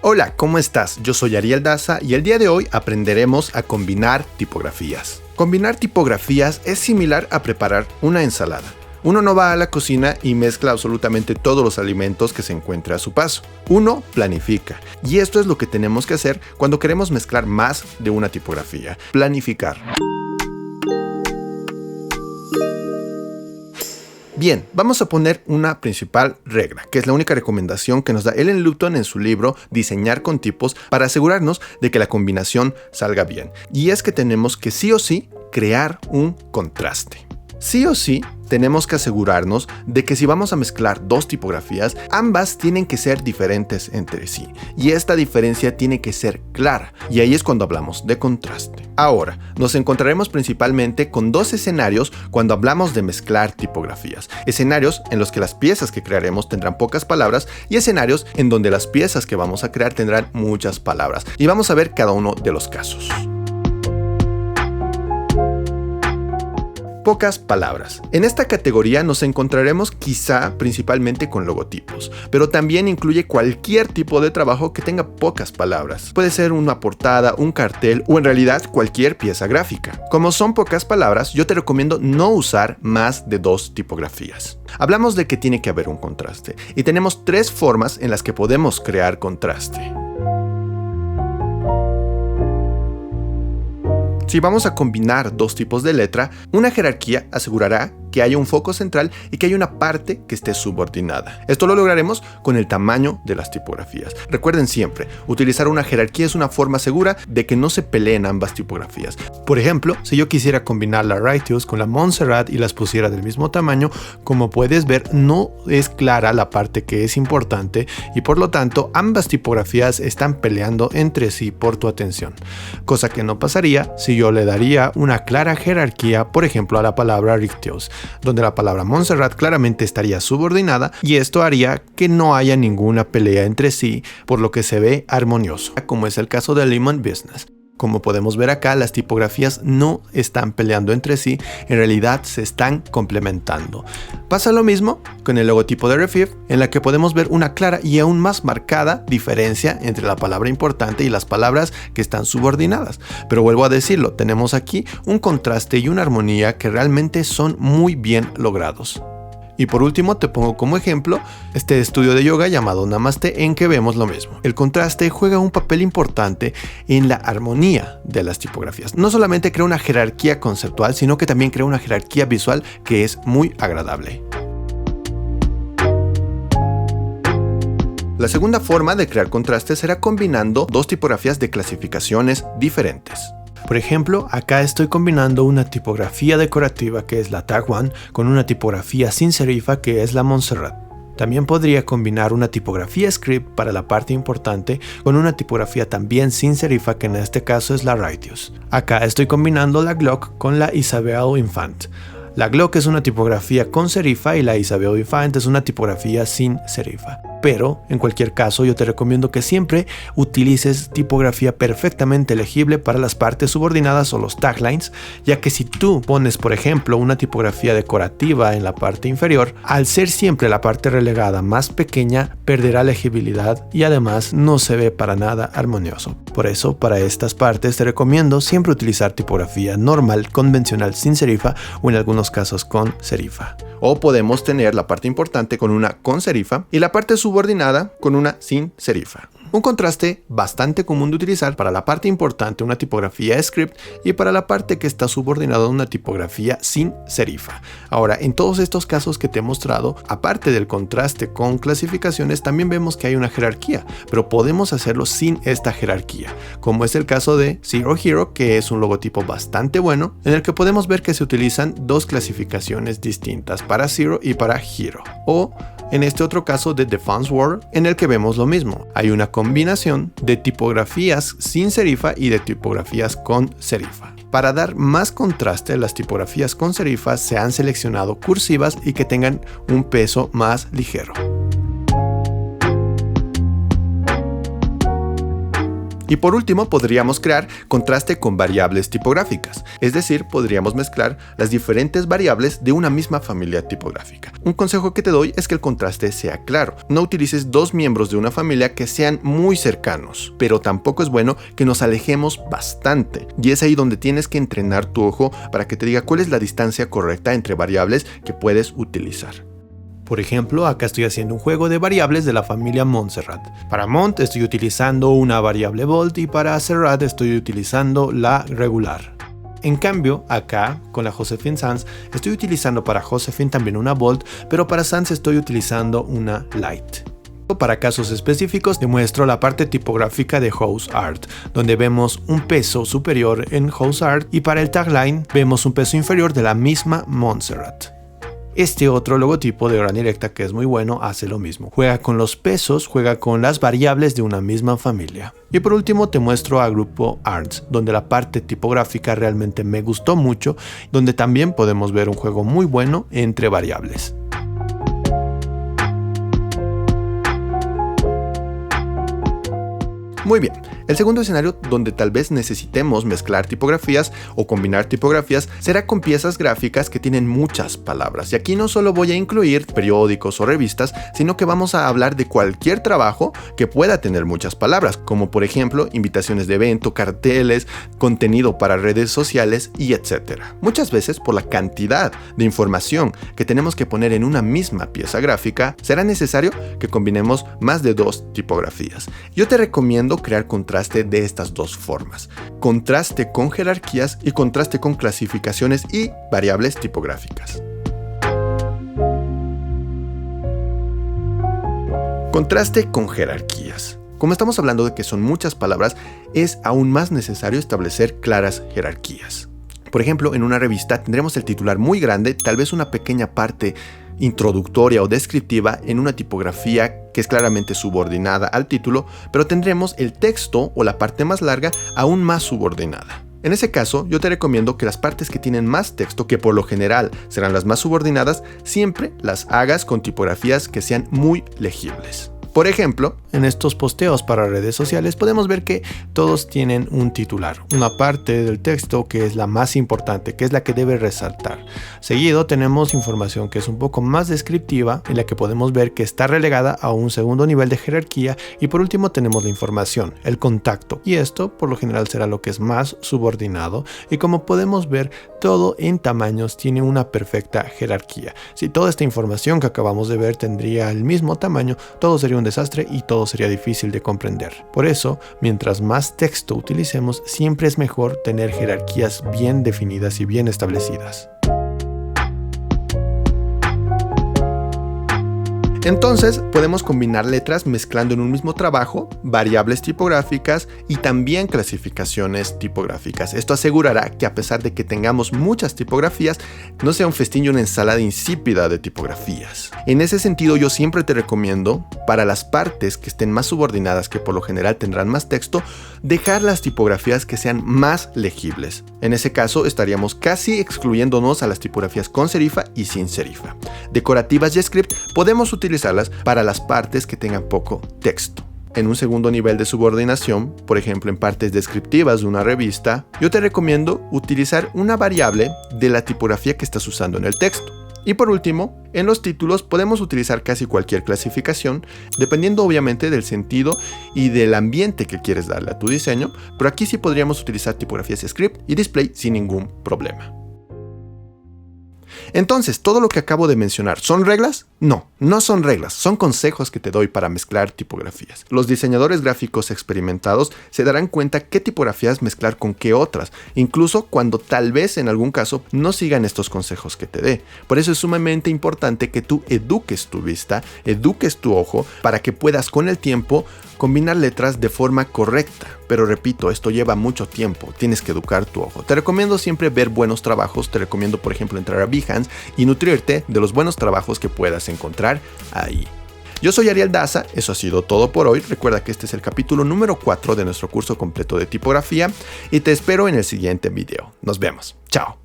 Hola, ¿cómo estás? Yo soy Ariel Daza y el día de hoy aprenderemos a combinar tipografías. Combinar tipografías es similar a preparar una ensalada. Uno no va a la cocina y mezcla absolutamente todos los alimentos que se encuentre a su paso. Uno planifica. Y esto es lo que tenemos que hacer cuando queremos mezclar más de una tipografía. Planificar. Bien, vamos a poner una principal regla, que es la única recomendación que nos da Ellen Lupton en su libro Diseñar con tipos para asegurarnos de que la combinación salga bien. Y es que tenemos que sí o sí crear un contraste. Sí o sí, tenemos que asegurarnos de que si vamos a mezclar dos tipografías, ambas tienen que ser diferentes entre sí. Y esta diferencia tiene que ser clara. Y ahí es cuando hablamos de contraste. Ahora, nos encontraremos principalmente con dos escenarios cuando hablamos de mezclar tipografías. Escenarios en los que las piezas que crearemos tendrán pocas palabras y escenarios en donde las piezas que vamos a crear tendrán muchas palabras. Y vamos a ver cada uno de los casos. Pocas palabras. En esta categoría nos encontraremos quizá principalmente con logotipos, pero también incluye cualquier tipo de trabajo que tenga pocas palabras. Puede ser una portada, un cartel o en realidad cualquier pieza gráfica. Como son pocas palabras, yo te recomiendo no usar más de dos tipografías. Hablamos de que tiene que haber un contraste y tenemos tres formas en las que podemos crear contraste. Si vamos a combinar dos tipos de letra, una jerarquía asegurará que haya un foco central y que haya una parte que esté subordinada. Esto lo lograremos con el tamaño de las tipografías. Recuerden siempre, utilizar una jerarquía es una forma segura de que no se peleen ambas tipografías. Por ejemplo, si yo quisiera combinar la Righteous con la Montserrat y las pusiera del mismo tamaño, como puedes ver, no es clara la parte que es importante y por lo tanto ambas tipografías están peleando entre sí por tu atención. Cosa que no pasaría si yo le daría una clara jerarquía, por ejemplo, a la palabra Righteous, donde la palabra Montserrat claramente estaría subordinada y esto haría que no haya ninguna pelea entre sí, por lo que se ve armonioso, como es el caso de Lemon Business. Como podemos ver acá, las tipografías no están peleando entre sí, en realidad se están complementando. Pasa lo mismo con el logotipo de Refiv, en la que podemos ver una clara y aún más marcada diferencia entre la palabra importante y las palabras que están subordinadas. Pero vuelvo a decirlo, tenemos aquí un contraste y una armonía que realmente son muy bien logrados. Y por último te pongo como ejemplo este estudio de yoga llamado Namaste, en que vemos lo mismo. El contraste juega un papel importante en la armonía de las tipografías. No solamente crea una jerarquía conceptual, sino que también crea una jerarquía visual que es muy agradable. La segunda forma de crear contraste será combinando dos tipografías de clasificaciones diferentes. Por ejemplo, acá estoy combinando una tipografía decorativa que es la Tag One con una tipografía sin serifa que es la Montserrat. También podría combinar una tipografía script para la parte importante con una tipografía también sin serifa que en este caso es la Righteous. Acá estoy combinando la Glock con la Isabel Infant. La Glock es una tipografía con serifa y la Isabel Infant es una tipografía sin serifa. Pero, en cualquier caso, yo te recomiendo que siempre utilices tipografía perfectamente legible para las partes subordinadas o los taglines, ya que si tú pones, por ejemplo, una tipografía decorativa en la parte inferior, al ser siempre la parte relegada más pequeña, perderá legibilidad y además no se ve para nada armonioso. Por eso, para estas partes te recomiendo siempre utilizar tipografía normal, convencional sin serifa o en algunos casos con serifa. O podemos tener la parte importante con una con serifa y la parte subordinada con una sin serifa. Un contraste bastante común de utilizar para la parte importante una tipografía script y para la parte que está subordinada una tipografía sin serifa. Ahora, en todos estos casos que te he mostrado, aparte del contraste con clasificaciones, también vemos que hay una jerarquía, pero podemos hacerlo sin esta jerarquía, como es el caso de Zero Hero, que es un logotipo bastante bueno, en el que podemos ver que se utilizan dos clasificaciones distintas para Zero y para Hero. O en este otro caso de The Fans World, en el que vemos lo mismo. Hay una combinación de tipografías sin serifa y de tipografías con serifa. Para dar más contraste, las tipografías con serifa se han seleccionado cursivas y que tengan un peso más ligero. Y por último, podríamos crear contraste con variables tipográficas, es decir, podríamos mezclar las diferentes variables de una misma familia tipográfica. Un consejo que te doy es que el contraste sea claro. No utilices dos miembros de una familia que sean muy cercanos, pero tampoco es bueno que nos alejemos bastante. Y es ahí donde tienes que entrenar tu ojo para que te diga cuál es la distancia correcta entre variables que puedes utilizar. Por ejemplo, acá estoy haciendo un juego de variables de la familia Montserrat. Para Mont estoy utilizando una variable Bold y para Serrat estoy utilizando la regular. En cambio, acá, con la Josephine Sanz, estoy utilizando para Josephine también una Bold, pero para Sanz estoy utilizando una Light. Para casos específicos te muestro la parte tipográfica de House Art, donde vemos un peso superior en House Art y para el tagline vemos un peso inferior de la misma Montserrat. Este otro logotipo de Gran Directa, que es muy bueno, hace lo mismo. Juega con los pesos, juega con las variables de una misma familia. Y por último te muestro a Grupo Arts, donde la parte tipográfica realmente me gustó mucho, donde también podemos ver un juego muy bueno entre variables. Muy bien, el segundo escenario donde tal vez necesitemos mezclar tipografías o combinar tipografías será con piezas gráficas que tienen muchas palabras. Y aquí no solo voy a incluir periódicos o revistas, sino que vamos a hablar de cualquier trabajo que pueda tener muchas palabras, como por ejemplo invitaciones de evento, carteles, contenido para redes sociales y etc. Muchas veces por la cantidad de información que tenemos que poner en una misma pieza gráfica, será necesario que combinemos más de dos tipografías. Yo te recomiendo crear contraste de estas dos formas: contraste con jerarquías y contraste con clasificaciones y variables tipográficas. Contraste con jerarquías. Como estamos hablando de que son muchas palabras, es aún más necesario establecer claras jerarquías. Por ejemplo, en una revista tendremos el titular muy grande, tal vez una pequeña parte introductoria o descriptiva en una tipografía que es claramente subordinada al título, pero tendremos el texto o la parte más larga aún más subordinada. En ese caso, yo te recomiendo que las partes que tienen más texto, que por lo general serán las más subordinadas, siempre las hagas con tipografías que sean muy legibles. Por ejemplo, en estos posteos para redes sociales podemos ver que todos tienen un titular, una parte del texto que es la más importante, que es la que debe resaltar. Seguido tenemos información que es un poco más descriptiva, en la que podemos ver que está relegada a un segundo nivel de jerarquía, y por último tenemos la información, el contacto, y esto por lo general será lo que es más subordinado, y como podemos ver, todo en tamaños tiene una perfecta jerarquía. Si toda esta información que acabamos de ver tendría el mismo tamaño, todo sería un desastre y todo sería difícil de comprender. Por eso, mientras más texto utilicemos, siempre es mejor tener jerarquías bien definidas y bien establecidas. Entonces, podemos combinar letras mezclando en un mismo trabajo variables tipográficas y también clasificaciones tipográficas. Esto asegurará que a pesar de que tengamos muchas tipografías, no sea un festín y una ensalada insípida de tipografías. En ese sentido, yo siempre te recomiendo, para las partes que estén más subordinadas, que por lo general tendrán más texto, dejar las tipografías que sean más legibles. En ese caso, estaríamos casi excluyéndonos a las tipografías con serifa y sin serifa. Decorativas y script podemos utilizarlas para las partes que tengan poco texto. En un segundo nivel de subordinación, por ejemplo en partes descriptivas de una revista, yo te recomiendo utilizar una variable de la tipografía que estás usando en el texto. Y por último, en los títulos podemos utilizar casi cualquier clasificación, dependiendo obviamente del sentido y del ambiente que quieres darle a tu diseño, pero aquí sí podríamos utilizar tipografías script y display sin ningún problema. Entonces, ¿todo lo que acabo de mencionar son reglas? No, no son reglas, son consejos que te doy para mezclar tipografías. Los diseñadores gráficos experimentados se darán cuenta qué tipografías mezclar con qué otras, incluso cuando tal vez en algún caso no sigan estos consejos que te dé. Por eso es sumamente importante que tú eduques tu vista, eduques tu ojo, para que puedas con el tiempo combinar letras de forma correcta. Pero repito, esto lleva mucho tiempo, tienes que educar tu ojo. Te recomiendo siempre ver buenos trabajos, te recomiendo por ejemplo entrar a Behance y nutrirte de los buenos trabajos que puedas encontrar ahí. Yo soy Ariel Daza, eso ha sido todo por hoy. Recuerda que este es el capítulo número 4 de nuestro curso completo de tipografía y te espero en el siguiente video. Nos vemos, chao.